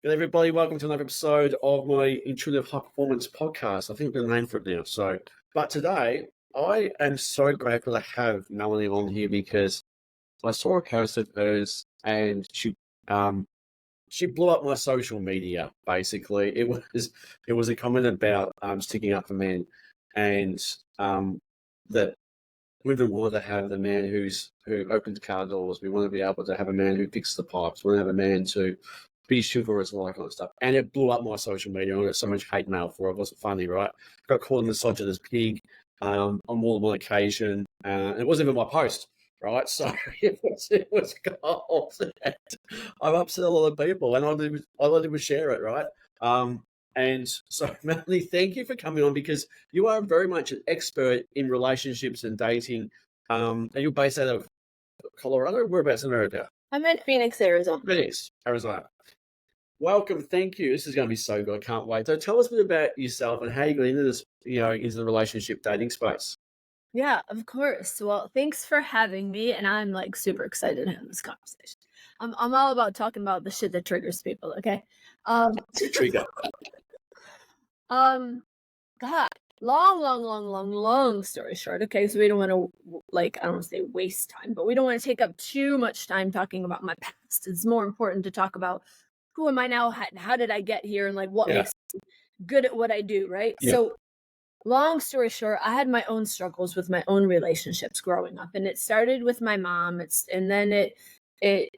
Good everybody, welcome to another episode of my Intuitive High Performance podcast. I think the name for it now. But today I am so grateful to have Melanie on here because I saw a post of hers and she blew up my social media. Basically, it was a comment about sticking up for men and that women want to have the man who opens car doors. We want to be able to have a man who fixes the pipes. We want to have a man to be chivalrous and all that kind of stuff. And it blew up my social media. I got so much hate mail for it. It wasn't funny, right? Got called a misogynist pig on more than one occasion. It wasn't even my post, right? So it was gold. I've upset a lot of people, and all I did was share it, right? And so, Melanie, thank you for coming on because you are very much an expert in relationships and dating. And you're based out of Colorado? Whereabouts in America? I'm in Phoenix, Arizona. Phoenix, Arizona. Welcome, thank you. This is going to be so good. I can't wait. So tell us a bit about yourself and how you got into this, into the relationship dating space. Yeah, of course. Well, thanks for having me, and I'm like super excited to have this conversation. I'm all about talking about the shit that triggers people. Okay. Trigger. God, long story short. Okay, so we don't want to I don't want to say waste time, but we don't want to take up too much time talking about my past. It's more important to talk about who am I now, how did I get here, and like what makes me good at what I do, right? Yeah. So long story short, I had my own struggles with my own relationships growing up, and it started with my mom. And then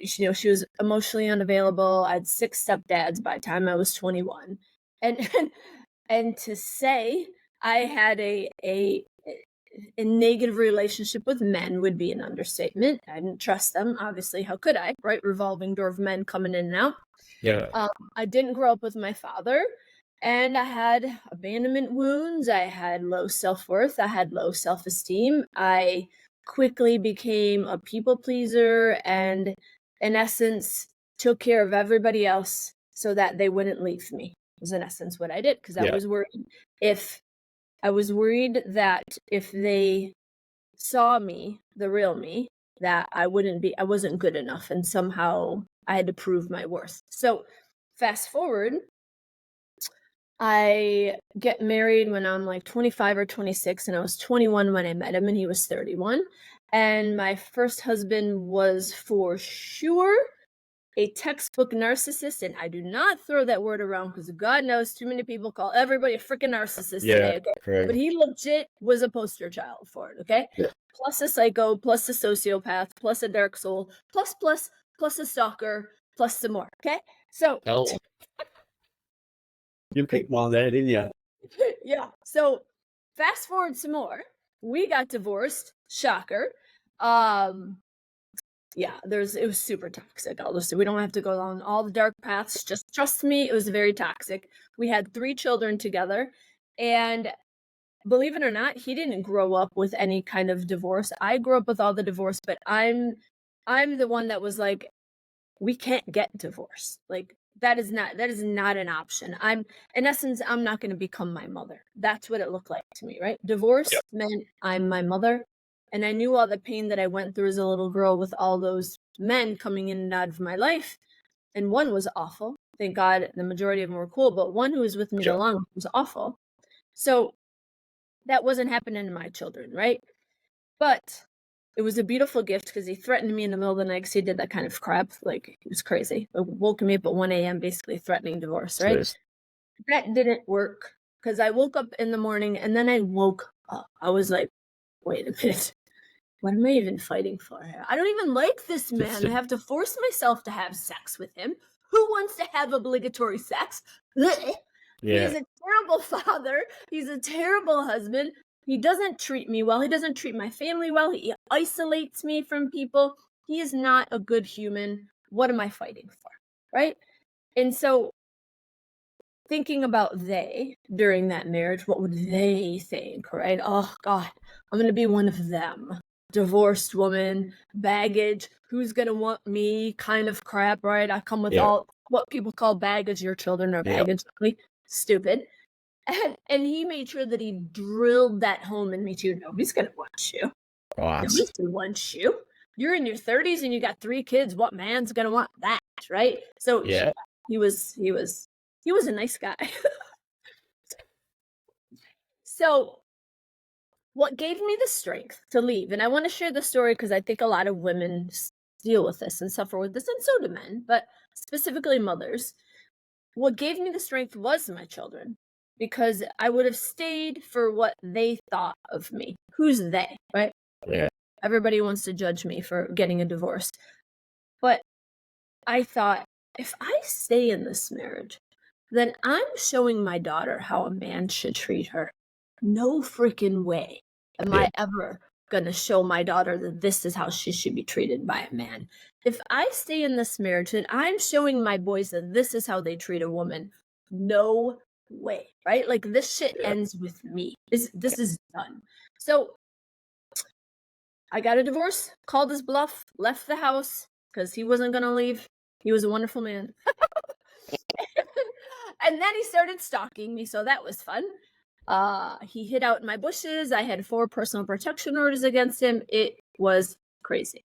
she was emotionally unavailable. I had 6 stepdads by the time I was 21, and to say I had a negative relationship with men would be an understatement. I didn't trust them. Obviously, how could I? Right, revolving door of men coming in and out. Yeah. I didn't grow up with my father. And I had abandonment wounds. I had low self-worth. I had low self-esteem. I quickly became a people pleaser and, in essence, took care of everybody else so that they wouldn't leave me. Was in essence what I did because I was worried that if they saw me, the real me, that I wasn't good enough, and somehow I had to prove my worth. So fast forward, I get married when I'm like 25 or 26, and I was 21 when I met him, and he was 31. And my first husband was for sure a textbook narcissist, and I do not throw that word around because God knows too many people call everybody a freaking narcissist today, okay? Correct. But he legit was a poster child for it, okay? Yeah. Plus a psycho, plus a sociopath, plus a dark soul, plus a stalker, plus some more, okay? So you picked one there, didn't you? yeah. So fast forward some more. We got divorced. Shocker. Yeah, it was super toxic. We don't have to go down all the dark paths. Just trust me, it was very toxic. We had 3 children together, and believe it or not, he didn't grow up with any kind of divorce. I grew up with all the divorce, but I'm the one that was like, we can't get divorced. Like that is not an option. In essence, I'm not going to become my mother. That's what it looked like to me, right? Divorce meant I'm my mother. And I knew all the pain that I went through as a little girl with all those men coming in and out of my life. And one was awful. Thank God the majority of them were cool, but one who was with me the longest was awful. So that wasn't happening to my children, right? But it was a beautiful gift because he threatened me in the middle of the night because he did that kind of crap. Like, it was crazy. It woke me up at 1 a.m. basically threatening divorce, right? Yes. That didn't work because I woke up in the morning and then I woke up. I was like, wait a minute. What am I even fighting for here? I don't even like this man. I have to force myself to have sex with him. Who wants to have obligatory sex? Yeah. He's a terrible father. He's a terrible husband. He doesn't treat me well. He doesn't treat my family well. He isolates me from people. He is not a good human. What am I fighting for? Right? And so thinking about they during that marriage, what would they think? Right? Oh, God, I'm going to be one of them. Divorced woman, baggage, who's going to want me kind of crap, right? I come with all what people call baggage. Your children are baggage. Stupid. And he made sure that he drilled that home in me too. Nobody's going to want you. Nobody's going to want you. You're in your 30s and you got 3 kids. What man's going to want that, right? So He was a nice guy. So what gave me the strength to leave, and I want to share the story because I think a lot of women deal with this and suffer with this, and so do men, but specifically mothers. What gave me the strength was my children, because I would have stayed for what they thought of me. Who's they, right? Yeah. Everybody wants to judge me for getting a divorce. But I thought, if I stay in this marriage, then I'm showing my daughter how a man should treat her. No freaking way am Yeah. I ever going to show my daughter that this is how she should be treated by a man. If I stay in this marriage, then I'm showing my boys that this is how they treat a woman. No way, right? Like, this shit Yeah. ends with me. This is done. So I got a divorce, called his bluff, left the house because he wasn't going to leave. He was a wonderful man. And then he started stalking me, so that was fun. He hid out in my bushes. I had 4 personal protection orders against him. It was crazy.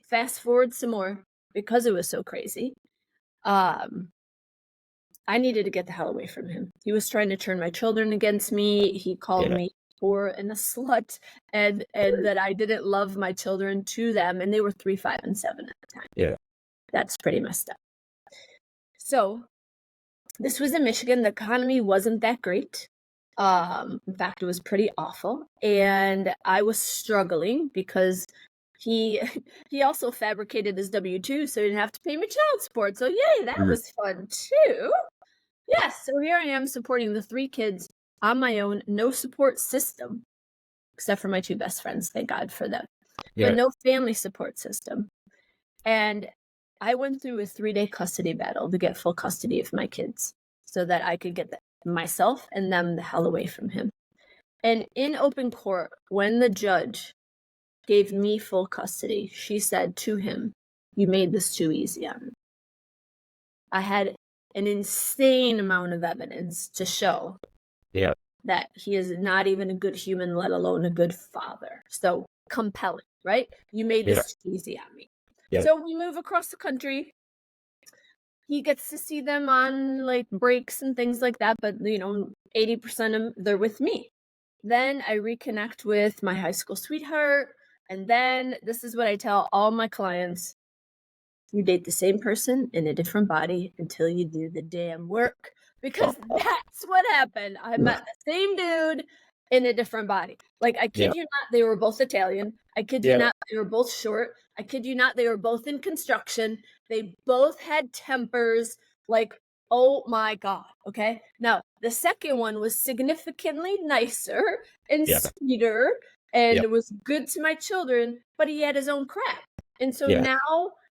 Fast forward some more, because it was so crazy. I needed to get the hell away from him. He was trying to turn my children against me. He called Yeah. me poor and a slut, and that I didn't love my children to them, and they were 3, 5, and 7 at the time. Yeah. That's pretty messed up. So this was in Michigan. The economy wasn't that great. In fact, it was pretty awful, and I was struggling because he also fabricated his W-2, so he didn't have to pay me child support. So yay, that was fun too. Yes, so here I am supporting the 3 kids on my own, no support system, except for my 2 best friends. Thank God for them. Yeah. But no family support system. And I went through a 3-day custody battle to get full custody of my kids so that I could get myself and them the hell away from him. And in open court, when the judge gave me full custody, she said to him, "You made this too easy on me." I had an insane amount of evidence to show Yeah. that he is not even a good human, let alone a good father. So compelling, right? You made this too easy on me. Yeah. So we move across the country. He gets to see them on like breaks and things like that, but 80% of them, they're with me. Then I reconnect with my high school sweetheart, and then this is what I tell all my clients: you date the same person in a different body until you do the damn work, because that's what happened. I met the same dude in a different body. Like, I kid you not, they were both Italian. I kid you not, they were both short. I kid you not, they were both in construction. They both had tempers. Like, oh my God. Okay. Now, the second one was significantly nicer and sweeter and was good to my children, but he had his own crap. And so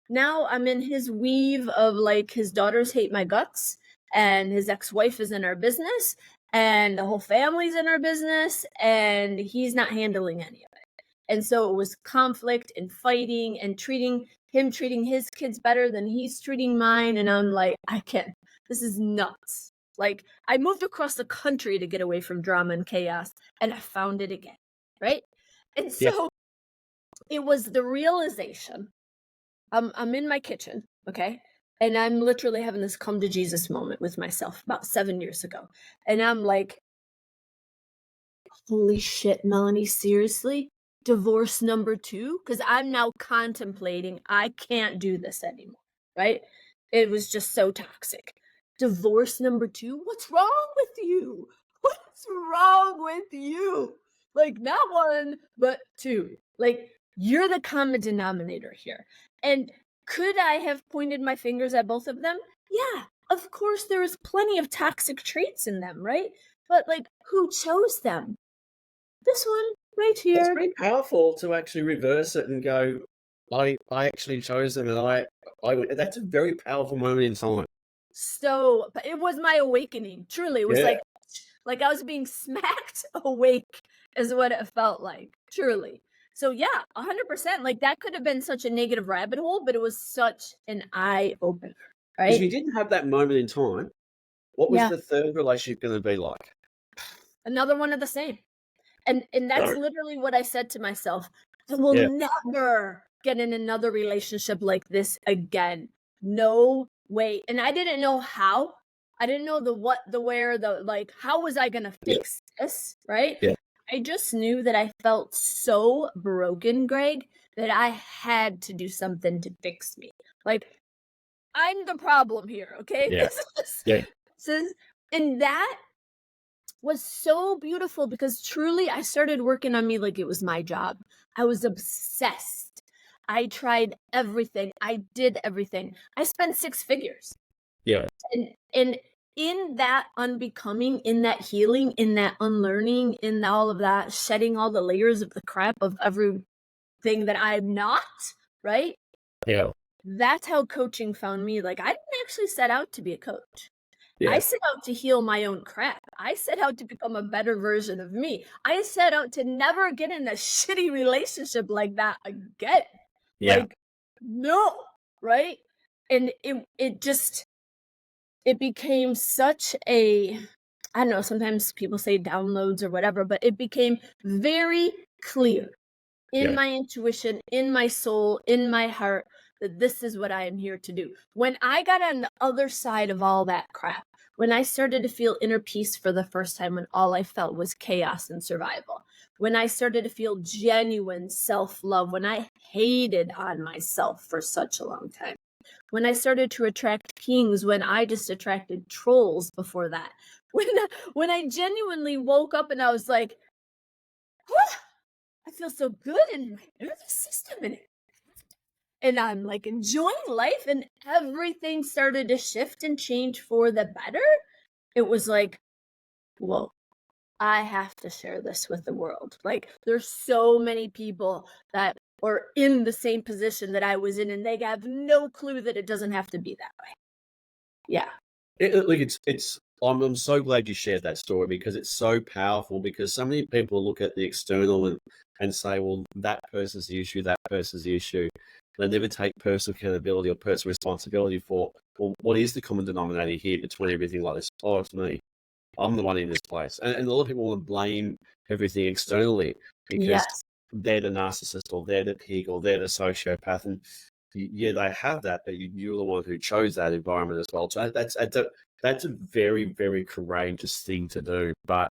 now I'm in his weave of like, his daughters hate my guts, and his ex-wife is in our business, and the whole family's in our business, and he's not handling any of it. And so it was conflict and fighting and treating his kids better than he's treating mine. And I'm like, I can't, this is nuts. Like, I moved across the country to get away from drama and chaos, and I found it again, right? And so it was the realization. I'm in my kitchen, okay? And I'm literally having this come to Jesus moment with myself about 7 years ago. And I'm like, holy shit, Melanie, seriously? Divorce number 2? Because I'm now contemplating, I can't do this anymore, right? It was just so toxic. Divorce number 2? What's wrong with you? What's wrong with you? Like, not 1, but 2. Like, you're the common denominator here. And could I have pointed my fingers at both of them? Yeah, of course there was plenty of toxic traits in them, right? But like, who chose them? This one right It's here. pretty powerful to actually reverse it and go, I actually chose them, and I that's a very powerful moment in time. So, but it was my awakening. Truly, it was like I was being smacked awake is what it felt like. Truly. So yeah, 100%. Like, that could have been such a negative rabbit hole, but it was such an eye opener, Because right? you didn't have that moment in time. What was the third relationship going to be like? Another one of the same. And that's literally what I said to myself. I will never get in another relationship like this again. No way, and I didn't know how. I didn't know the what, the where, the like, how was I gonna Yeah. fix this, right? Yeah. I just knew that I felt so broken, Greg, that I had to do something to fix me. Like, I'm the problem here, okay? Yeah. Yeah. This is and that was so beautiful because truly I started working on me like it was my job. I was obsessed. I tried everything. I did everything. I spent six figures. Yeah. And in that unbecoming, in that healing, in that unlearning, in all of that, shedding all the layers of the crap of everything that I'm not, right? Yeah. That's how coaching found me. Like, I didn't actually set out to be a coach. I Yeah. set out to heal my own crap. I set out to become a better version of me. I set out to never get in a shitty relationship like that again. Yeah. Like, no, right? And it just it became such a, I don't know, sometimes people say downloads or whatever, but it became very clear in Yeah. my intuition, in my soul, in my heart, that this is what I am here to do. When I got on the other side of all that crap, when I started to feel inner peace for the first time, when all I felt was chaos and survival, when I started to feel genuine self love, when I hated on myself for such a long time, when I started to attract kings, when I just attracted trolls before that, when I genuinely woke up and I was like, "Whew, I feel so good in my nervous system and I'm like enjoying life," and everything started to shift and change for the better. It was like, whoa, I have to share this with the world. Like, there's so many people that are in the same position that I was in, and they have no clue that it doesn't have to be that way. Yeah. Look, it's. I'm so glad you shared that story because it's so powerful. Because so many people look at the external and say, "Well, that person's the issue. That person's the issue." They never take personal accountability or personal responsibility for, well, what is the common denominator here between everything like this? Oh, it's me. I'm the one in this place. And a lot of people want to blame everything externally because Yes. they're the narcissist or they're the pig or they're the sociopath. And yeah, they have that, but you're the one who chose that environment as well. So that's a very, very courageous thing to do. But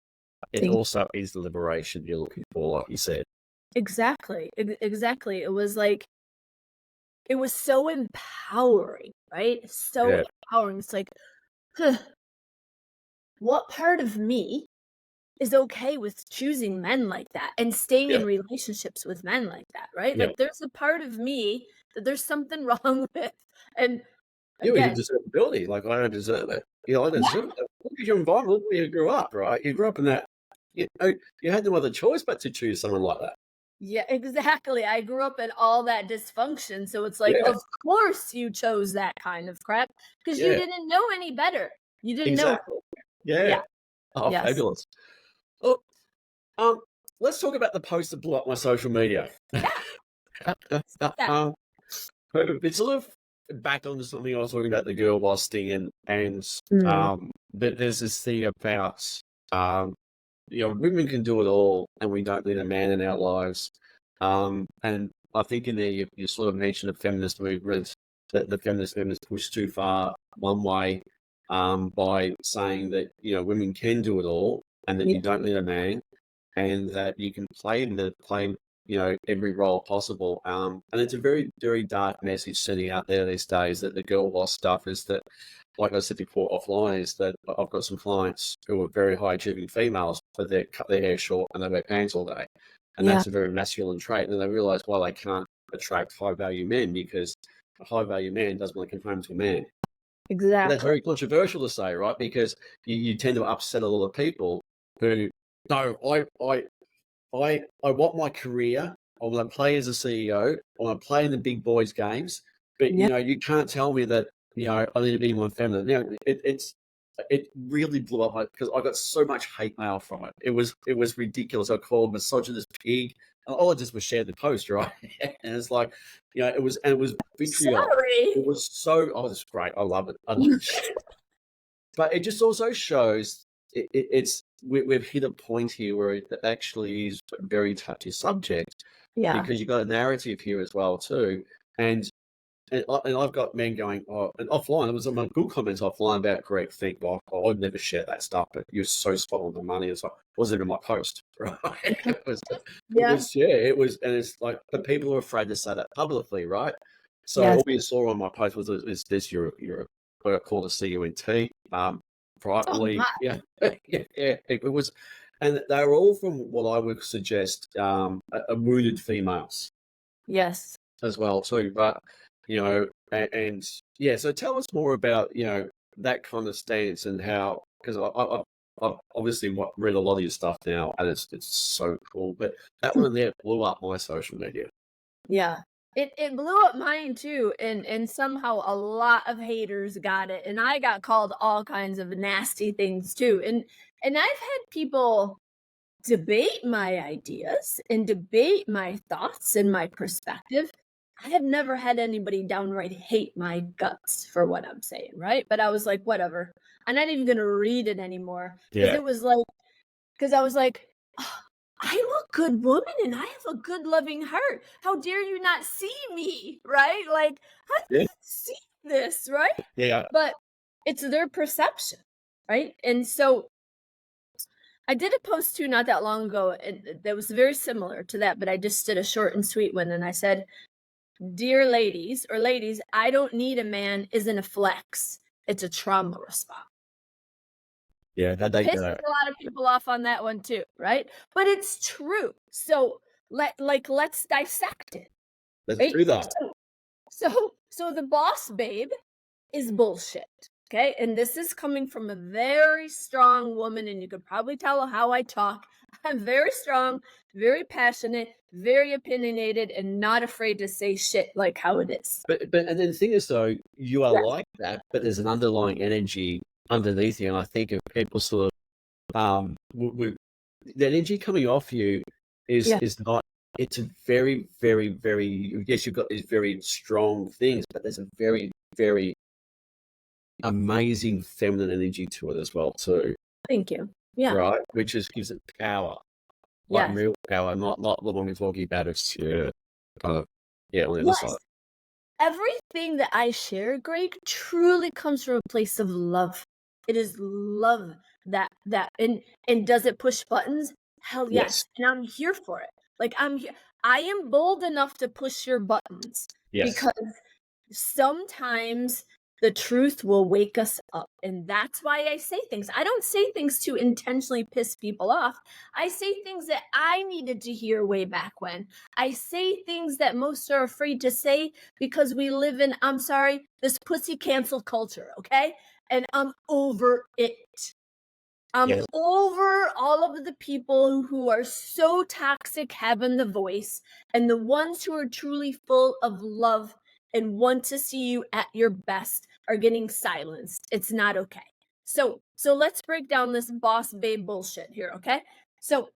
it Thank also is the liberation you're looking for, like you said. Exactly. Exactly. It was like, it was so empowering, right? So Yeah, empowering. It's like, huh, what part of me is okay with choosing men like that and staying yeah, in relationships with men like that, right? yeah. Like, there's a part of me that there's something wrong with. And Yeah, we again, deserve ability. Like, I don't deserve it. I yeah, deserve it. Look at your environment where you grew up, right? You grew up in that. You had no other choice but to choose someone like that. yeah, exactly. I grew up in all that dysfunction. So it's like, Yeah, of course you chose that kind of crap because you yeah, didn't know any better. You didn't know. exactly. Yeah. Yeah. Oh, Yes. fabulous. Oh, um, let's talk about the post that blew up my social media. Yeah. Yeah. um, it's sort of back onto something I was talking about the girl boss thing, and Mm, but there's this thing about um, women can do it all, and we don't need a man in our lives. And I think in there you sort of mentioned the feminist movement, that the feminist movement is pushed too far one way, by saying that women can do it all, and that yeah. you don't need a man, and that you can play every role possible. And it's a very, very dark message sending out there these days that the girl boss stuff is that, like I said before offline, is that I've got some clients who are very high achieving females, but they cut their hair short and they wear pants all day. And Yeah. that's a very masculine trait. And they realize why they can't attract high value men, because a high value man doesn't want to come home to a man. And that's Exactly. very controversial to say, right? Because you tend to upset a lot of people who, no, I want my career. I want to play as a CEO. I want to play in the big boys games. But Yeah. you can't tell me that I need to be more feminine. It really blew up because I got so much hate mail from it. It was ridiculous. I called misogynist pig. And all I did was share the post, right? And it's like, it was vitriol. Sorry. It was so. Oh, it's great. I love it. I love it. But it just also shows we've hit a point here where it actually is a very touchy subject, Yeah. because you've got a narrative here as well too. And and I've got men going, oh, and offline, there was some good comments offline about correct think, like, oh, I'd never share that stuff, but you're so spot on the money. It's like, wasn't in my post, right? Yeah. It was, and it's like, but people are afraid to say that publicly, right? So Yes. all you saw on my post was, is this your what I call a CUNT, Oh privately, my. yeah, it was, and they were all from what I would suggest, wounded females Yes. as well too, but and yeah, so tell us more about that kind of stance and how, because I've obviously read a lot of your stuff now, and it's so cool, but that one there blew up my social media. Yeah. It blew up mine too, and somehow a lot of haters got it, and I got called all kinds of nasty things too. And I've had people debate my ideas and debate my thoughts and my perspective. I have never had anybody downright hate my guts for what I'm saying, right? But I was like, whatever. I'm not even gonna read it anymore because Yeah, it was like, because I was like, "Oh, I'm a good woman and I have a good loving heart. How dare you not see me?" Right? Like, how do you yeah, not see this, right? yeah. But it's their perception, right? And so I did a post too not that long ago, and that was very similar to that, but I just did a short and sweet one. And I said, "Dear ladies or ladies, I don't need a man isn't a flex. It's a trauma response." Yeah, that they Pisses a lot of people off on that one too, right? But it's true. So let's dissect it, let's right? do that. So the boss babe is bullshit. Okay. And this is coming from a very strong woman, and you could probably tell how I talk. I'm very strong, very passionate, very opinionated, and not afraid to say shit like how it is. But and then the thing is though, you are Yes. like that, but there's an underlying energy underneath you, and I think if people sort of the energy coming off you Yeah. is not. It's a very, very, very. Yes, you've got these very strong things, but there's a very, very amazing feminine energy to it as well too, Thank you. Yeah. right? Which just gives it power, like Yes. real power, not the one we're talking about. It's kind of on the other side. Yes. Everything that I share, Greg, truly comes from a place of love. It is love that and does it push buttons? Hell Yes, yes. And I'm here for it. Like I'm here. I am bold enough to push your buttons yes. because sometimes the truth will wake us up. And that's why I say things. I don't say things to intentionally piss people off. I say things that I needed to hear way back when. I say things that most are afraid to say because we live in, I'm sorry, this pussy cancel culture, okay? And I'm over it. I'm Yes. over all of the people who are so toxic having the voice, and the ones who are truly full of love and want to see you at your best are getting silenced. It's not okay. So let's break down this boss babe bullshit here, okay? So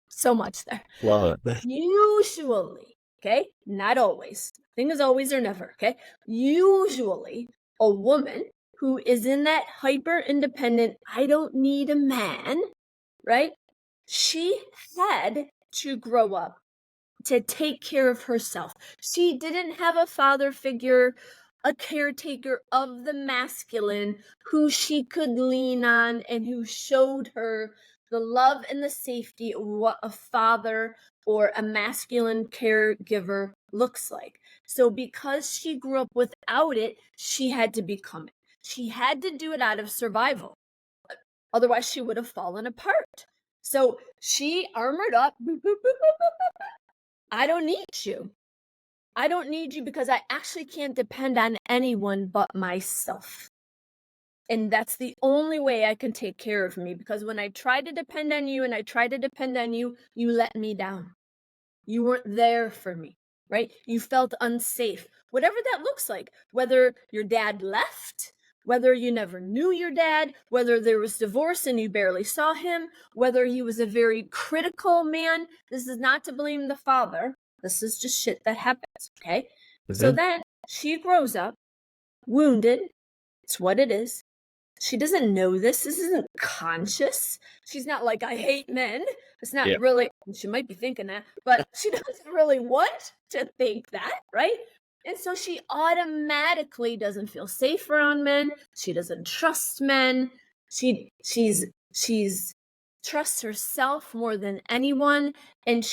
so much there. Love it. Usually, okay, not always. Thing is always or never, okay? Usually, a woman who is in that hyper independent, I don't need a man, right? She had to grow up to take care of herself. She didn't have a father figure, a caretaker of the masculine who she could lean on and who showed her the love and the safety of what a father or a masculine caregiver looks like. So, because she grew up without it, she had to become it. She had to do it out of survival. Otherwise, she would have fallen apart. So, she armored up. Boop, boop, boop, boop, boop, boop. I don't need you. I don't need you because I actually can't depend on anyone but myself. And that's the only way I can take care of me, because when I try to depend on you and I try to depend on you, you let me down. You weren't there for me, right? You felt unsafe, whatever that looks like, whether your dad left, whether you never knew your dad, whether there was divorce and you barely saw him, whether he was a very critical man. This is not to blame the father. This is just shit that happens, okay? So Mhm. then she grows up wounded. It's what it is. She doesn't know this. This isn't conscious. She's not like, I hate men. It's not Yeah. really, she might be thinking that, but she doesn't really want to think that, right? And so she automatically doesn't feel safe around men. She doesn't trust men. She's trusts herself more than anyone. And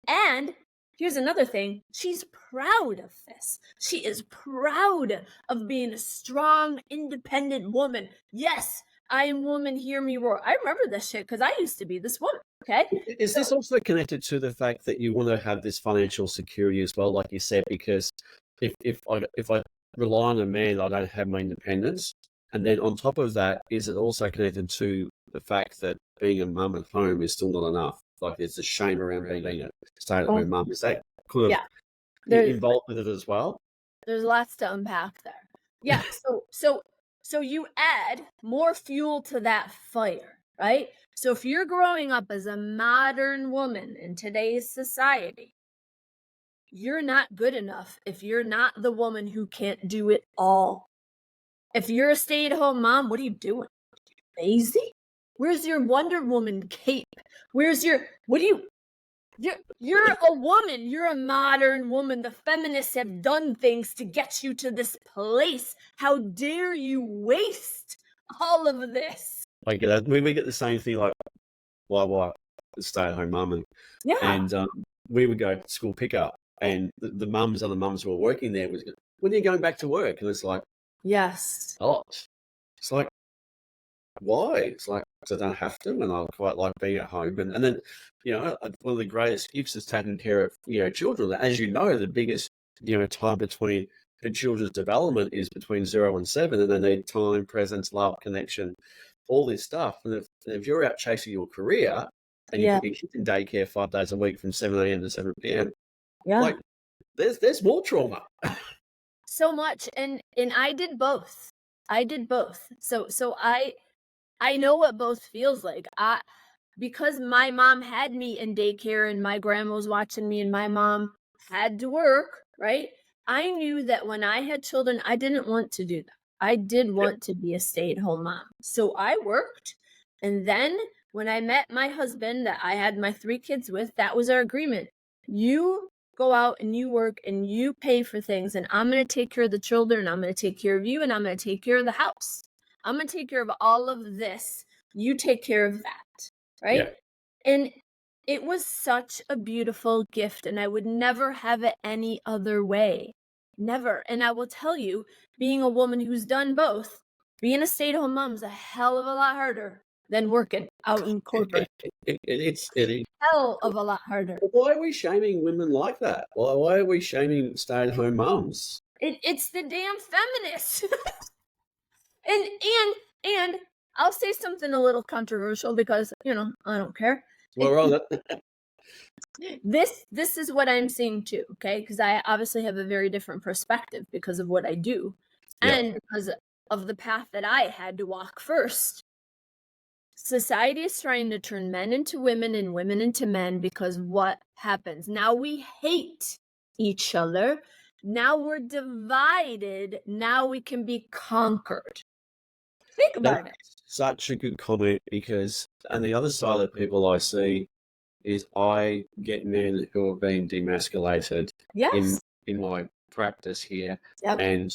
and here's another thing. She's proud of this. She is proud of being a strong, independent woman. Yes, I am woman, hear me roar. I remember this shit because I used to be this woman. Okay. Is this also connected to the fact that you want to have this financial security as well, like you said? Because if I rely on a man, I don't have my independence. And then on top of that, is it also connected to the fact that being a mum at home is still not enough? Like there's a shame around being a stay-at-home mum. Is that kind of Yeah. involved with it as well? There's lots to unpack there. Yeah. So you add more fuel to that fire, right? So if you're growing up as a modern woman in today's society, you're not good enough if you're not the woman who can't do it all. If you're a stay-at-home mom, what are you doing? Lazy? Where's your Wonder Woman cape? Where's your you're a woman. You're a modern woman. The feminists have done things to get you to this place. How dare you waste all of this? Like we get the same thing. Like, why stay-at-home mum, and we would go to school pickup, and the other mums who were working there was, when are you going back to work? And it's like, yes. It's like, why? It's like, because I don't have to, and I quite like being at home. And then, one of the greatest gifts is taking care of, children. As you know, the biggest, time between the children's development is between 0 and 7, and they need time, presence, love, connection, all this stuff. And if you're out chasing your career and you put your kids in daycare 5 days a week from 7 a.m. to 7 p.m., like there's more trauma. So much. And I did both. So I know what both feels like. Because my mom had me in daycare and my grandma was watching me and my mom had to work, right? I knew that when I had children, I didn't want to do that. I did want to be a stay-at-home mom. So I worked. And then when I met my husband that I had my 3 kids with, that was our agreement. You go out and you work and you pay for things, and I'm going to take care of the children, I'm going to take care of you, and I'm going to take care of the house. I'm going to take care of all of this. You take care of that, right? Yeah. And it was such a beautiful gift, and I would never have it any other way. Never. And I will tell you, being a woman who's done both, being a stay-at-home mom is a hell of a lot harder than working out in corporate. It is Hell of a lot harder. Why are we shaming women like that? Why are we shaming stay-at-home mums? It's the damn feminists. and I'll say something a little controversial because, I don't care. Well, on it. This is what I'm seeing too, okay? Because I obviously have a very different perspective because of what I do and because of the path that I had to walk first. Society is trying to turn men into women and women into men because what happens? Now we hate each other. Now we're divided. Now we can be conquered. Think about it. Such a good comment, because on the other side of people I see is I get men who have been demasculated in my practice here. And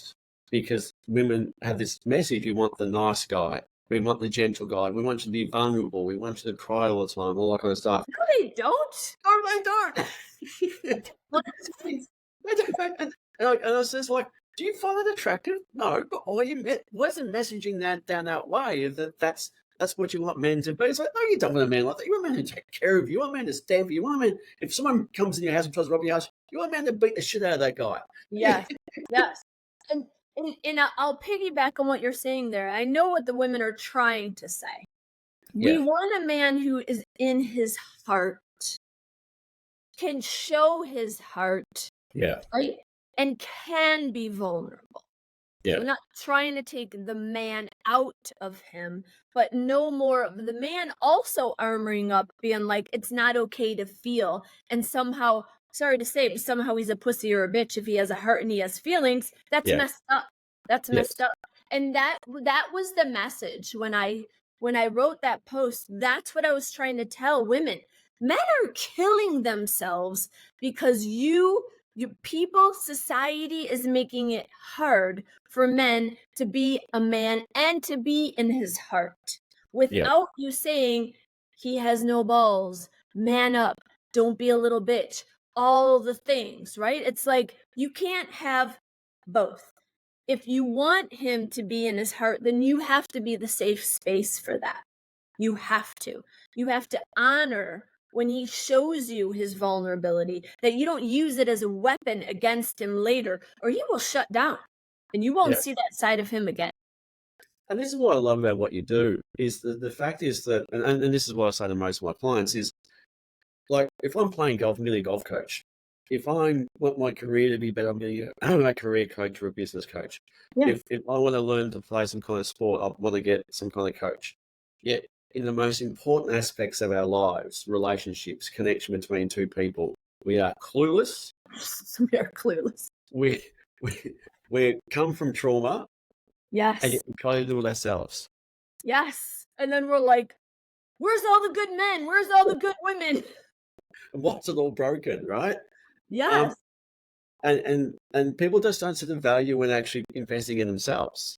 because women have this message, you want the nice guy. We want the gentle guy. We want you to be vulnerable. We want you to cry all the time, all that kind of stuff. No, they don't. No, they don't. And I was just like, do you find it attractive? No, but I wasn't messaging that down that way. That's what you want men to be. It's like, no, you don't want a man like that. You want a man to take care of you. You want a man to stand for you. You want a man, if someone comes in your house and tries to rob your house, you want a man to beat the shit out of that guy. Yes. And I'll piggyback on what you're saying there. I know what the women are trying to say. We want a man who is in his heart, can show his heart, right? And can be vulnerable. We're not trying to take the man out of him, but no more of the man also armoring up, being like, it's not okay to feel. And somehow, sorry to say, but somehow he's a pussy or a bitch if he has a heart and he has feelings. That's messed up. That's messed up. And that was the message when I wrote that post. That's what I was trying to tell women. Men are killing themselves because you people, society is making it hard for men to be a man and to be in his heart without you saying he has no balls, man up, don't be a little bitch, all the things, right? It's like you can't have both. If you want him to be in his heart, then you have to be the safe space for that. You have to. You have to honor when he shows you his vulnerability, that you don't use it as a weapon against him later, or he will shut down and you won't Yeah. see that side of him again. And this is what I love about what you do is the fact is that, and this is what I say to most of my clients is, like, if I'm playing golf, I'm going to be a golf coach. If I want my career to be better, I'm going to be a career coach or a business coach. Yeah. If I want to learn to play some kind of sport, I want to get some kind of coach. Yet, in the most important aspects of our lives, relationships, connection between two people, we are clueless. We are clueless. We come from trauma, and Yes. yet we try to do it ourselves. Yes. And then we're like, where's all the good men? Where's all the good women? What's it all broken, right? Yes. And people just don't see the value in actually investing in themselves.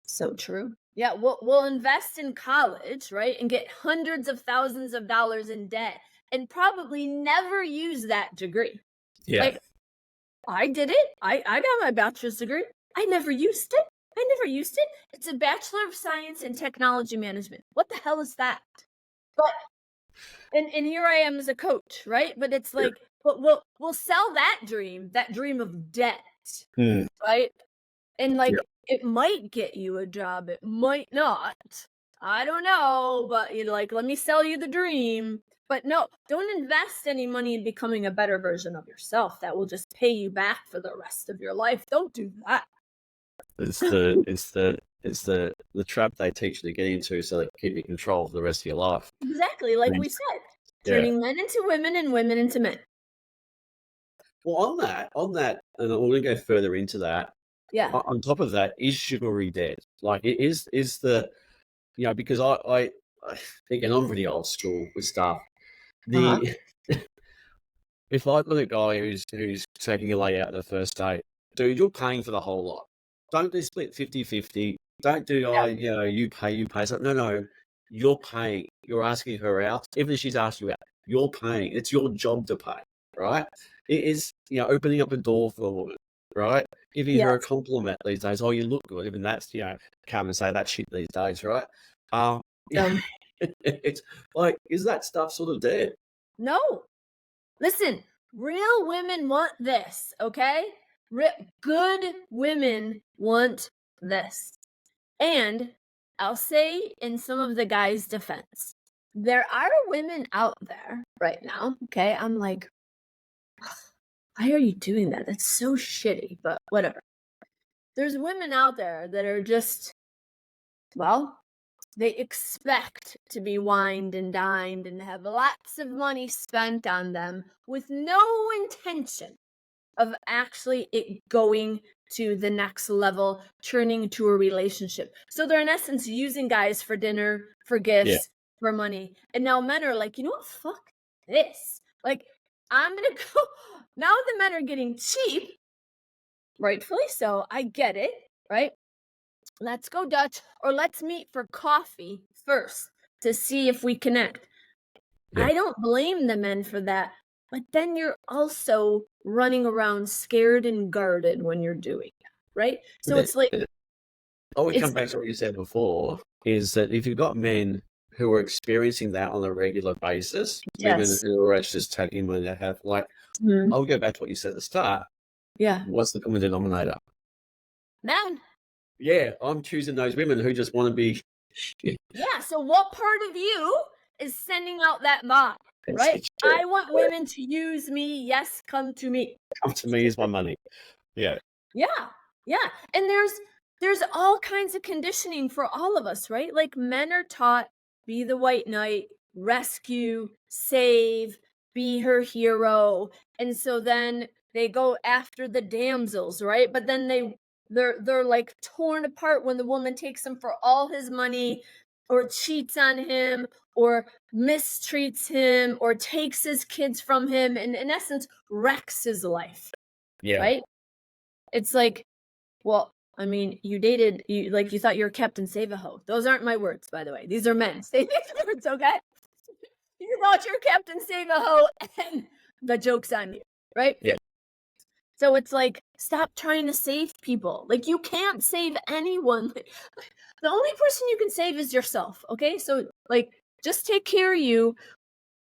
So true. Yeah, we'll invest in college, right? And get hundreds of thousands of dollars in debt and probably never use that degree. Yeah. Like, I did it. I got my bachelor's degree. I never used it. It's a Bachelor of Science in Technology Management. What the hell is that? But and here I am as a coach, right? But it's like, but we'll sell that dream of debt, right? And like, it might get you a job, it might not. I don't know, but you like, let me sell you the dream. But no, don't invest any money in becoming a better version of yourself that will just pay you back for the rest of your life. Don't do that. It's the trap they teach you to get into so they keep you in control for the rest of your life. Exactly, like we said, turning men into women and women into men. Well, on that, and I'm going to go further into that. Yeah. On top of that, is chivalry dead? Like, it is the, because I again, I'm pretty old school with stuff. If I look at a guy who's taking a lay out on the first date, dude, you're paying for the whole lot. Don't do split 50-50. Don't do, you pay. So, no, you're paying. You're asking her out. Even if she's asked you out, you're paying. It's your job to pay, right? It is, opening up a door for a woman, right? Giving her a compliment these days. Oh, you look good. Even that's, come and say that shit these days, right? It's like, is that stuff sort of dead? No. Listen, real women want this, okay? Good women want this. And I'll say, in some of the guys' defense, there are women out there right now, okay? I'm like, why are you doing that? That's so shitty, but whatever. There's women out there that are just, well, they expect to be wined and dined and have lots of money spent on them with no intention of actually it going to the next level, turning to a relationship. So they're in essence using guys for dinner, for gifts, for money. And now men are like, you know what? Fuck this. Like, I'm going to go. Now the men are getting cheap, rightfully so. I get it, right? Let's go Dutch, or let's meet for coffee first to see if we connect. I don't blame the men for that, but then you're also running around scared and guarded when you're doing it, right? So it's like, we come back to what you said before, is that if you've got men who are experiencing that on a regular basis, women who are actually just taking money to have, like, I'll go back to what you said at the start. Yeah. What's the common denominator? Men. Yeah, I'm choosing those women who just want to be. Yeah, so what part of you is sending out that vibe, right? I want women to use me. Yes, come to me. Come to me is my money. Yeah. Yeah. And there's all kinds of conditioning for all of us, right? Like, men are taught, be the white knight, rescue, save, be her hero. And so then they go after the damsels, right? But then they They're like torn apart when the woman takes him for all his money, or cheats on him, or mistreats him, or takes his kids from him, and in essence wrecks his life, Yeah. right? It's like, well, I mean, you thought you were Captain Save a Ho. Those aren't my words, by the way. These are men. Say these words, okay? You thought you're Captain Save a Ho, and the joke's on you, right? Yeah. So it's like, stop trying to save people. Like, you can't save anyone. The only person you can save is yourself, okay? So, like, just take care of you.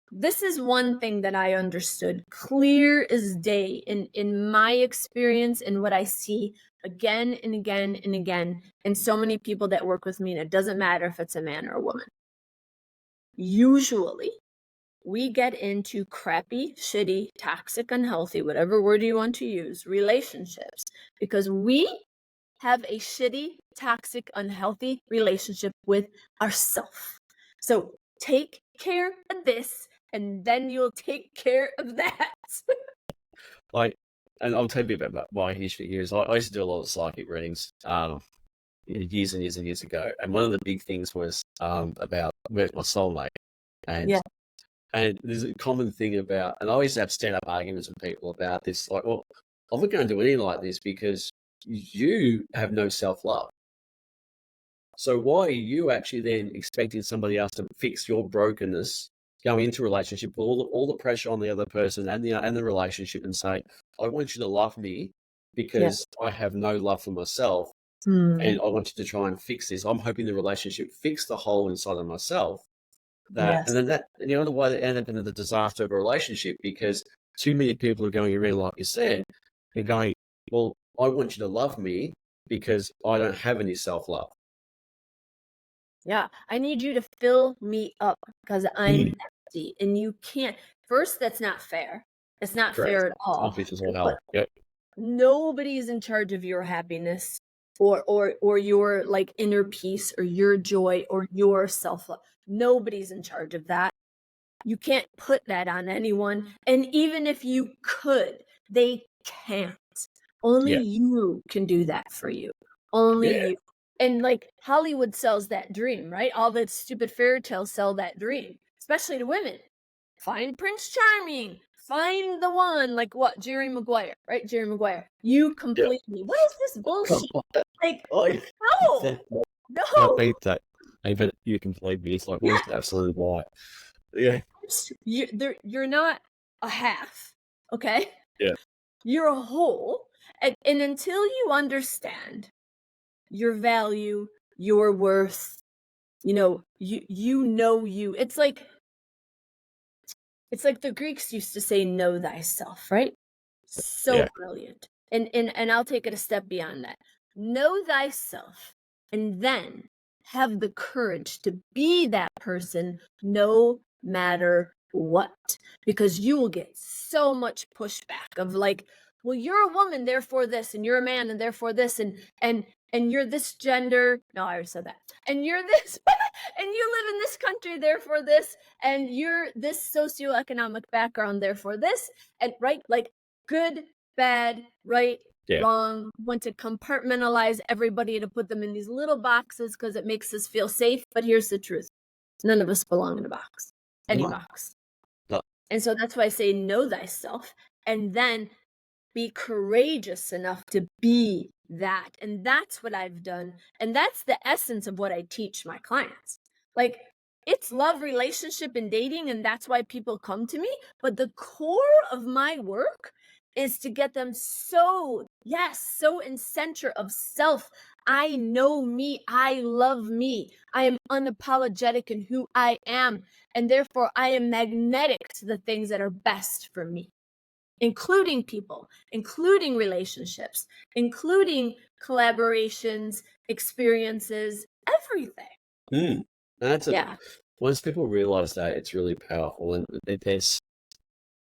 This is one thing that I understood clear as day in my experience and what I see again and again and again, and so many people that work with me, and it doesn't matter if it's a man or a woman. Usually, we get into crappy, shitty, toxic, unhealthy, whatever word you want to use, relationships, because we have a shitty, toxic, unhealthy relationship with ourselves. So take care of this, and then you'll take care of that. Like, and I'll tell you a bit about my history here. Is I used to do a lot of psychic readings years and years and years ago, and one of the big things was about where's my soulmate, and Yeah. and there's a common thing about, and I always have stand-up arguments with people about this, like, well, I'm not going to do anything like this because you have no self-love. So why are you actually then expecting somebody else to fix your brokenness, go into a relationship, put all the pressure on the other person and the relationship, and say, I want you to love me because I have no love for myself, and I want you to try and fix this. I'm hoping the relationship fix the hole inside of myself. And then the way that ended up in the disaster of a relationship, because too many people are going around, like you said, they're going, well, I want you to love me because I don't have any self-love. Yeah, I need you to fill me up because I'm empty, and you can't. First, that's not fair. It's not Correct. fair at all. Selfish as all hell. Yep. Nobody's in charge of your happiness, or your like inner peace, or your joy, or your self-love. Nobody's in charge of that. You can't put that on anyone, and even if you could, they can't. Only Yeah. you can do that for you. Only Yeah. you. And like Hollywood sells that dream, right? All the stupid fairy tales sell that dream, especially to women. Find Prince Charming. Find the one, like what? Jerry Maguire, right? Jerry Maguire. You completely. What is this bullshit? Like, no, I no. think that even you can believe me. It's like, well, it's absolutely right. Yeah. You're not a half, okay? Yeah. You're a whole. And until you understand your value, your worth, you know you. It's like the Greeks used to say, know thyself, right? So Yeah. brilliant. And I'll take it a step beyond that. Know thyself, and then have the courage to be that person no matter what. Because you will get so much pushback of like, well, you're a woman, therefore this, and you're a man, and therefore this, and you're this gender. No, I already said that. And you're this, and you live in this country, therefore this, and you're this socioeconomic background, therefore this, and right, like good, bad, right, wrong, want to compartmentalize everybody to put them in these little boxes because it makes us feel safe. But here's the truth. None of us belong in a box, any box. No. And so that's why I say know thyself, and then be courageous enough to be that. And that's what I've done. And that's the essence of what I teach my clients. Like, it's love, relationship, and dating, and that's why people come to me. But the core of my work is to get them so in center of self. I know me. I love me. I am unapologetic in who I am. And therefore, I am magnetic to the things that are best for me, including people, including relationships, including collaborations, experiences, everything. That's once people realize that, it's really powerful, and there's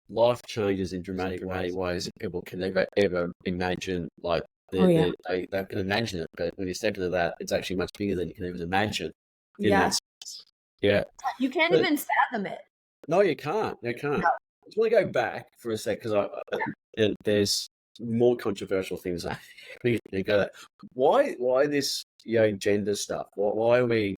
life changes in dramatic ways that people can never ever imagine. Like they can imagine it, but when you step into that, it's actually much bigger than you can even imagine. Yeah. You can't even fathom it. No, you can't. You can't. No. I just want to go back for a sec because there's more controversial things. Why this gender stuff? Why are we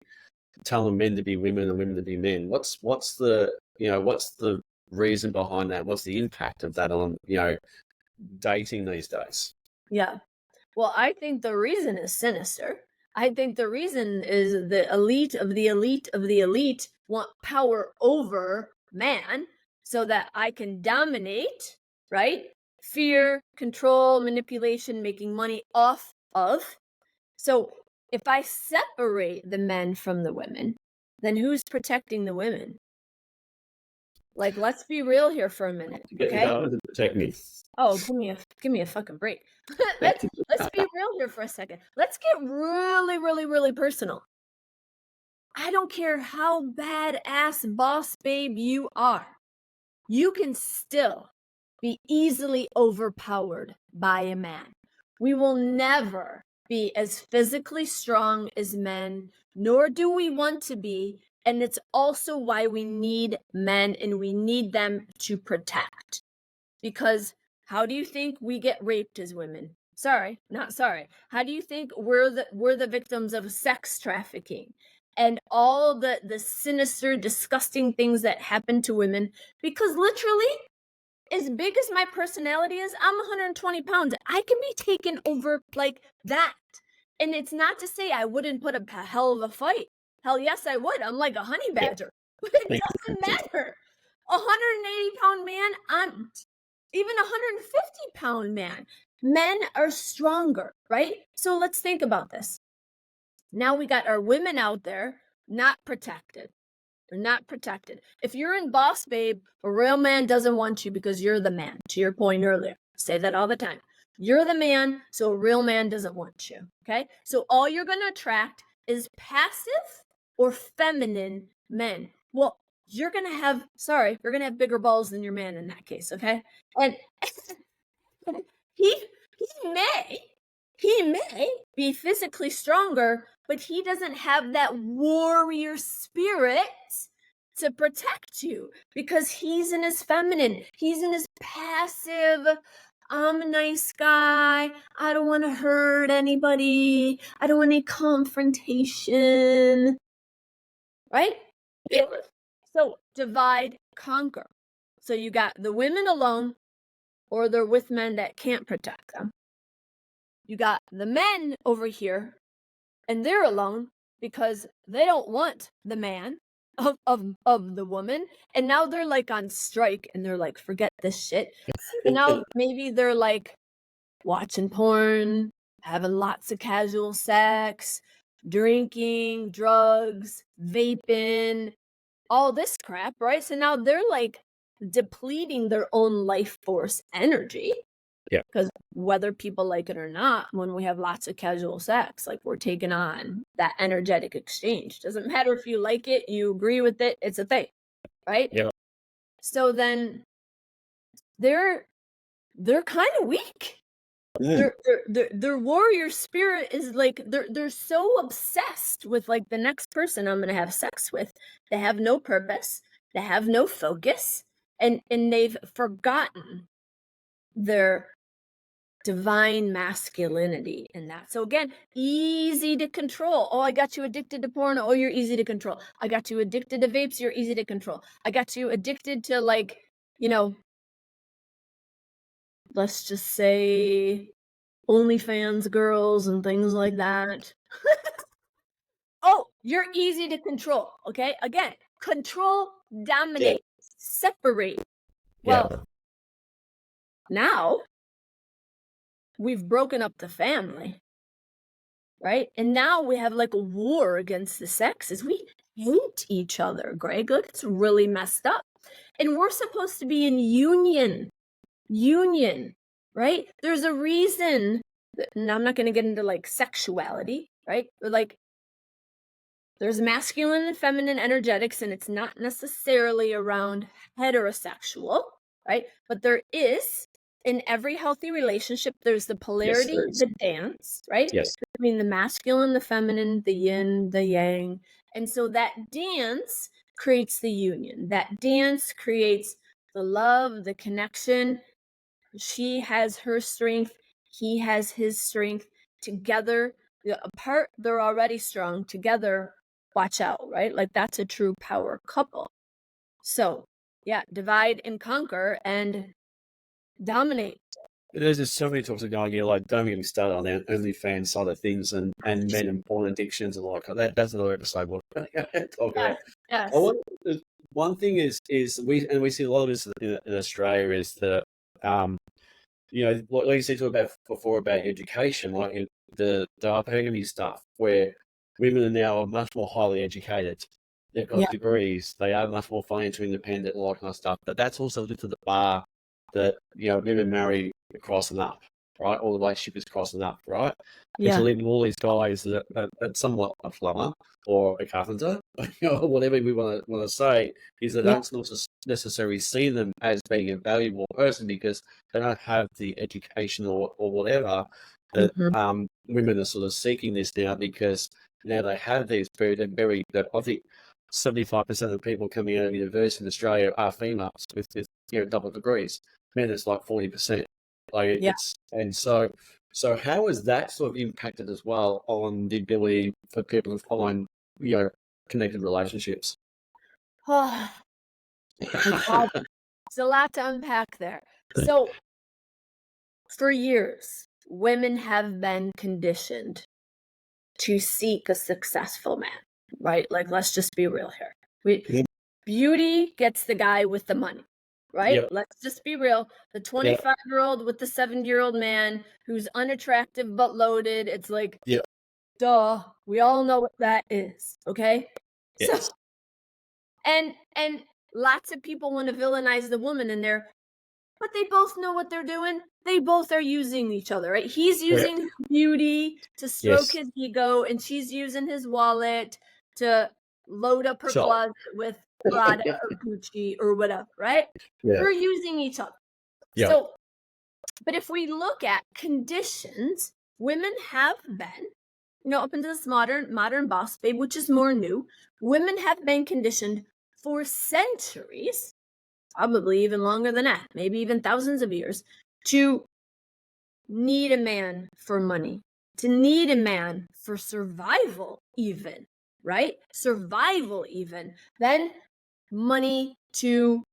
telling men to be women and women to be men? What's the reason behind that? What's the impact of that on dating these days? Yeah. Well, I think the reason is sinister. I think the reason is the elite of the elite of the elite want power over man so that I can dominate, right? Fear, control, manipulation, making money off of. So if I separate the men from the women, then who's protecting the women? Like, let's be real here for a minute, okay? Protect me. Oh, give me a fucking break. let's be real here for a second. Let's get really, really, really personal. I don't care how badass boss babe you are. You can still be easily overpowered by a man. We will never be as physically strong as men, nor do we want to be. And it's also why we need men and we need them to protect. Because how do you think we get raped as women? Sorry, not sorry. How do you think we're the victims of sex trafficking and all the sinister, disgusting things that happen to women? Because literally, as big as my personality is, I'm 120 pounds. I can be taken over like that. And it's not to say I wouldn't put a hell of a fight. Hell yes, I would. I'm like a honey badger. But it doesn't matter. A 180-pound man, I'm even a 150-pound man. Men are stronger, right? So let's think about this. Now we got our women out there not protected. They're not protected. If you're in Boss Babe, a real man doesn't want you because you're the man. To your point earlier, I say that all the time. You're the man, so a real man doesn't want you. Okay? So all you're going to attract is passive or feminine men. Well, you're going to have bigger balls than your man in that case, okay? And he may be physically stronger, but he doesn't have that warrior spirit to protect you because he's in his feminine. He's in his passive, I'm a nice guy. I don't want to hurt anybody. I don't want any confrontation. Right? Yeah. So divide, conquer. So you got the women alone, or they're with men that can't protect them. You got the men over here, and they're alone because they don't want the man of the woman, and now they're like on strike, and they're like, forget this shit. And now maybe they're like watching porn, having lots of casual sex, drinking, drugs, vaping, all this crap, right? So now they're like depleting their own life force energy. Yeah. Because whether people like it or not, when we have lots of casual sex, like we're taking on that energetic exchange. Doesn't matter if you like it, you agree with it, it's a thing, right? Yeah. So then they're kind of weak. Their warrior spirit is like they're so obsessed with like the next person I'm gonna have sex with. They have no purpose, they have no focus, and they've forgotten their divine masculinity in that. So again, easy to control. Oh, I got you addicted to porn. Oh, you're easy to control. I got you addicted to vapes. You're easy to control. I got you addicted to like, let's just say OnlyFans girls and things like that. Oh, you're easy to control. Okay. Again, control, dominate, separate. Well, now we've broken up the family, right? And now we have like a war against the sexes. We hate each other, Greg. Look, it's really messed up. And we're supposed to be in union, right? There's a reason. And I'm not going to get into like sexuality, right? But like there's masculine and feminine energetics, and it's not necessarily around heterosexual, right? But there is, in every healthy relationship, there's the polarity, the dance, right? Yes. Between the masculine, the feminine, the yin, the yang. And so that dance creates the union. That dance creates the love, the connection, She has her strength, he has his strength. Together, apart, they're already strong. Together, watch out, right? Like that's a true power couple. So, yeah, divide and conquer and dominate. There's just so many talks of going, like, don't get me started on the OnlyFans side of things and men and porn addictions and like that. That's another episode we'll talk about. Yes, yes. One thing is we see a lot of this in Australia is that like you said about before about education, like the Unpacking stuff, where women are now much more highly educated. They've got Yeah, degrees. They are much more financially independent, all that kind of stuff. But that's also lifted the bar that women marry across and up, right? Or the relationship is crossing up, right? It's yeah, leaving all these guys that somewhat a plumber or a carpenter, whatever we want to say, is they yeah. don't necessarily see them as being a valuable person because they don't have the education or whatever that Mhm. women are sort of seeking this now because now they have these very I think 75% of people coming out of university in Australia are females with double degrees. Men, it's like 40%. Like Yeah. so how has that sort of impacted as well on the ability for people to find connected relationships? Oh, my God. It's a lot to unpack there. So, for years, women have been conditioned to seek a successful man, right? Like, let's just be real here. Yep. Beauty gets the guy with the money, right? Yep. Let's just be real. The 25-year-old with the 70-year-old man who's unattractive but loaded. It's like, Yep. duh, we all know what that is, okay? So, Yes. and lots of people want to villainize the woman in there, but they both know what they're doing. They both are using each other, right? He's using Correct. beauty to stroke Yes. his ego, and she's using his wallet to load up her Sure. closet with Prada or Gucci or whatever, right? Yeah. They're using each other. Yeah. So, but if we look at conditions, women have been, up into this modern boss babe, which is more new, women have been conditioned for centuries, probably even longer than that, maybe even thousands of years, to need a man for money, to need a man for survival, even, right? Survival, even. Then money to,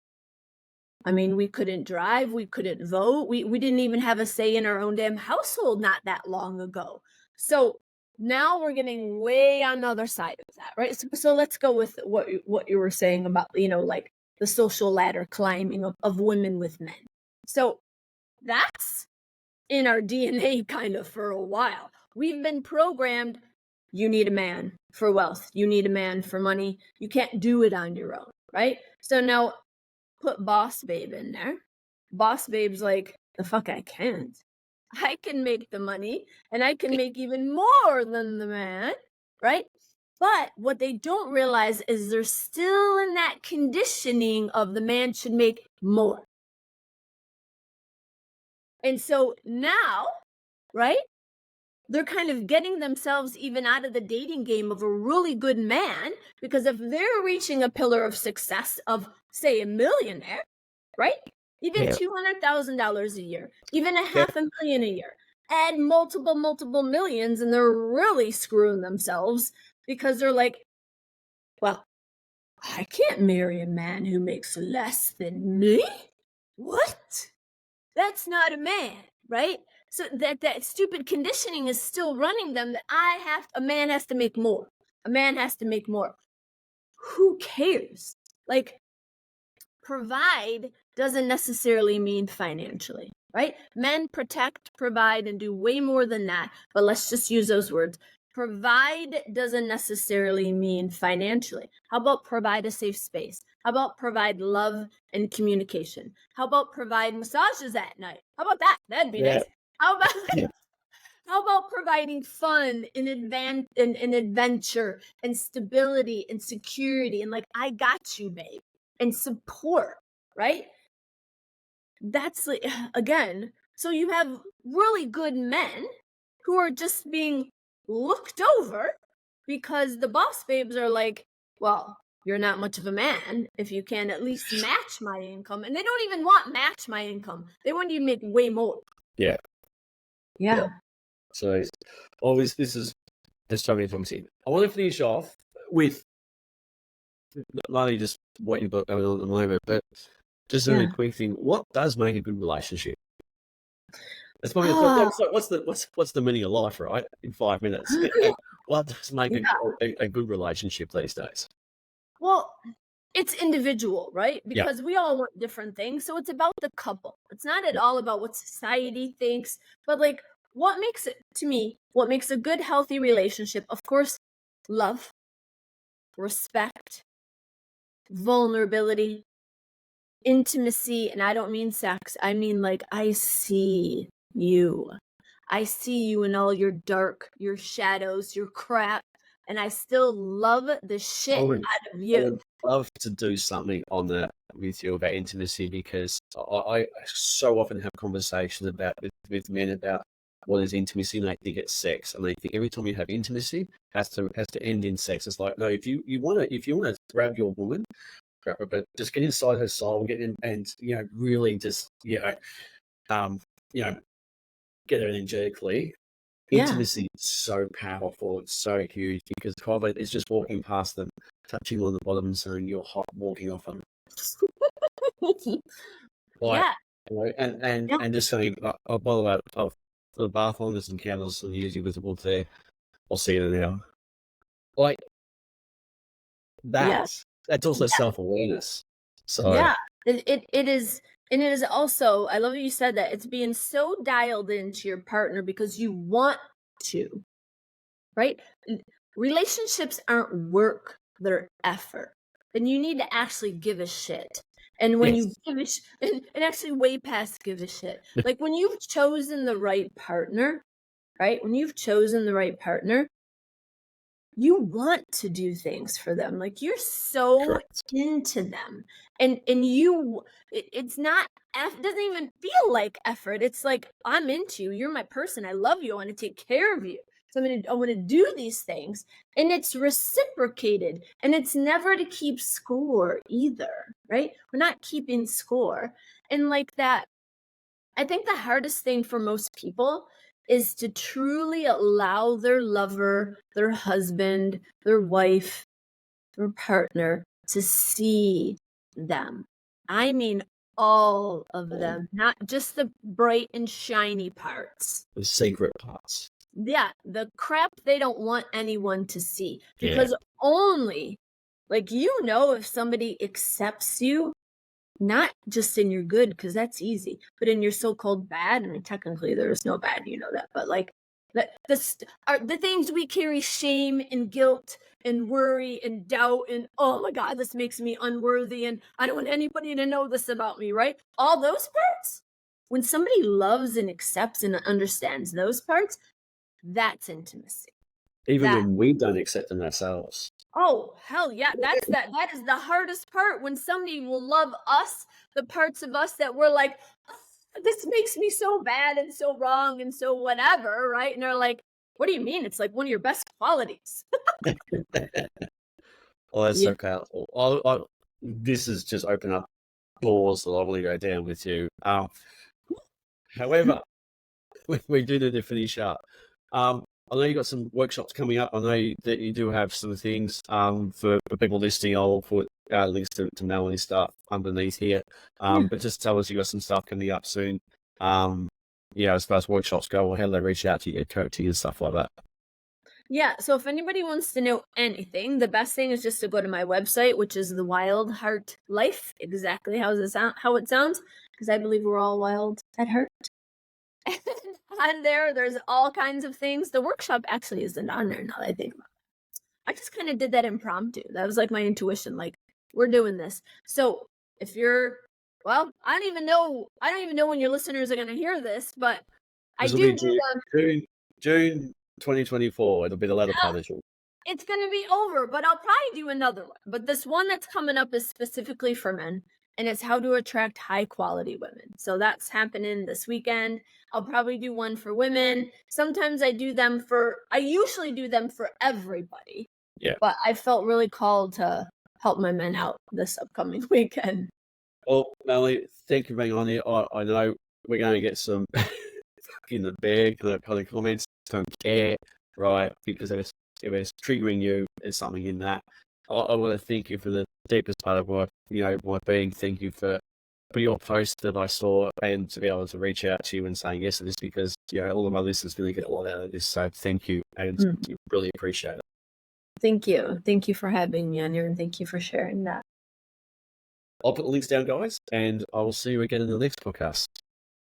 we couldn't drive, we couldn't vote, we didn't even have a say in our own damn household not that long ago. So now we're getting way on the other side of that, right? So let's go with what you were saying about, like the social ladder climbing of women with men. So that's in our DNA kind of for a while. We've been programmed, you need a man for wealth, you need a man for money, you can't do it on your own, right? So now put boss babe in there. Boss babe's like, the fuck I can't. I can make the money and I can make even more than the man, right? But what they don't realize is they're still in that conditioning of the man should make more. And so now, right? They're kind of getting themselves even out of the dating game of a really good man, because if they're reaching a pillar of success of, say, a millionaire, right? Even Yeah. $200,000 a year, even a Yeah. $500,000 a year, add multiple millions, and they're really screwing themselves because they're like, well, I can't marry a man who makes less than me. What? That's not a man, right? So that stupid conditioning is still running them, that a man has to make more. A man has to make more. Who cares? Like, provide doesn't necessarily mean financially, right? Men protect, provide, and do way more than that, but let's just use those words. Provide doesn't necessarily mean financially. How about provide a safe space? How about provide love and communication? How about provide massages at night? How about that? That'd be nice. How about Yeah. how about providing fun and adventure and stability and security and like, I got you, babe, and support, right? That's like, again, so you have really good men who are just being looked over because the boss babes are like, well, you're not much of a man if you can at least match my income. And they don't even want match my income. They want you to make way more. Yeah. Yeah. So always there's so many things in. I want to finish off with not only just what you've got going on at the moment, but just a really quick thing. What does make a good relationship? That's probably what's the meaning of life, right? In 5 minutes. What does make a good relationship these days? Well, it's individual, right? Because we all want different things. So it's about the couple. It's not at all about what society thinks, but like what makes it, to me, what makes a good, healthy relationship, of course, love, respect, vulnerability, intimacy. And I don't mean sex. I mean, like, I see you. I see you in all your dark, your shadows, your crap. And I still love the shit out of you. I would love to do something on that with you about intimacy, because I so often have conversations with men about what is intimacy, and they think it's sex, and they think every time you have intimacy has to end in sex. It's like, no, if you want to grab your woman, grab her, but just get inside her soul, get in, and really just get her energetically. Intimacy is so powerful. It's so huge, because probably it's just walking past them, touching on the bottom and saying you're hot, walking off them. And just saying, oh, by the way, the bath liners and candles are usually visible there. I'll see you in an hour. Like that's also self-awareness. So it is. And it is also, I love that you said that, it's being so dialed into your partner because you want to, right? Relationships aren't work, they're effort. And you need to actually give a shit. And when you give a and actually way past give a shit. Like when you've chosen the right partner, right? When you've chosen the right partner, you want to do things for them. Like you're so into them. And it's not, it doesn't even feel like effort. It's like, I'm into you. You're my person. I love you. I want to take care of you. So I want to do these things. And it's reciprocated. And it's never to keep score either, right? We're not keeping score. And like that, I think the hardest thing for most people is to truly allow their lover, their husband, their wife, their partner to see them. I mean, all of them, not just the bright and shiny parts. The secret parts. Yeah, the crap they don't want anyone to see. Because only, like, if somebody accepts you, not just in your good, because that's easy, but in your so-called bad. I mean, technically there is no bad, you know that, but like the things we carry shame and guilt and worry and doubt and, oh my God, this makes me unworthy and I don't want anybody to know this about me, right? All those parts, when somebody loves and accepts and understands those parts, that's intimacy. Even when we don't accept them ourselves. Oh, hell yeah. That is the hardest part, when somebody will love us, the parts of us that we're like, oh, this makes me so bad and so wrong and so whatever, right? And they're like, what do you mean? It's like one of your best qualities. Well, that's so powerful. This has just opened up doors that I want to go down with you. However, we do need to finish up. I know you got some workshops coming up. I know that you do have some things for people listening. I'll put links to Melanie's stuff underneath here. But just tell us you got some stuff coming up soon. As far as workshops go, or how do they reach out to you, coaching and stuff like that? Yeah, so if anybody wants to know anything, the best thing is just to go to my website, which is the Wild Heart Life. Exactly how it sounds, because I believe we're all wild at heart. On there's all kinds of things. The workshop actually isn't on there now that I think about it. I just kind of did that impromptu. That was like my intuition, like, we're doing this. So if you're, I don't even know when your listeners are going to hear this, but I do June 2024. It'll be the latter part of the show. It's going to be over, but I'll probably do another one. But this one that's coming up is specifically for men, and it's how to attract high quality women. So that's happening this weekend. I'll probably do one for women. Sometimes I usually do them for everybody. Yeah. But I felt really called to help my men out this upcoming weekend. Well, Melanie, thank you for being on here. I know we're going to get some in the bag kind of comments. Don't care, right? Because if it's triggering you, there's something in that. I want to thank you for the deepest part of my being. Thank you for your post that I saw and to be able to reach out to you and saying yes to this, because all of my listeners really get a lot out of this. So thank you, and really appreciate it. Thank you. Thank you for having me on here, and thank you for sharing that. I'll put the links down, guys, and I will see you again in the next podcast.